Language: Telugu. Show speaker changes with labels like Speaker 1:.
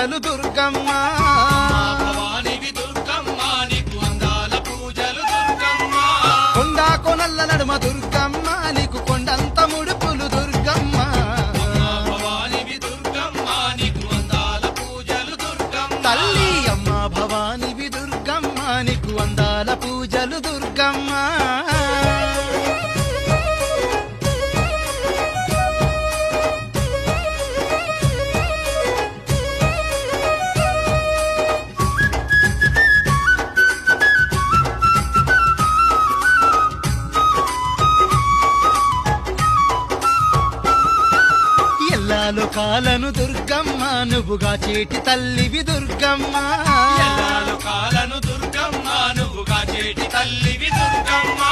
Speaker 1: పూజలు దుర్గమ్మ
Speaker 2: భవానివి దుర్గమ్మ నీకు అందాల పూజలు దుర్గమ్మ
Speaker 1: కొండా కొనల్ల నడుమ దుర్గమ్మ నీకు కొండంత ముడుపులు దుర్గమ్మ
Speaker 2: భవానివి దుర్గమ్మ నీకు అందాల పూజలు దుర్గమ్మ
Speaker 1: తల్లి అమ్మ భవానివి దుర్గమ్మ నీకు అందాల పూజలు దుర్గమ్మ కాలను దుర్గమ్మ నువ్వుగా చేటి తల్లివి దుర్గమ్మ
Speaker 2: కాలను దుర్గమ్మ నువ్వుగా చేటి తల్లివి దుర్గమ్మ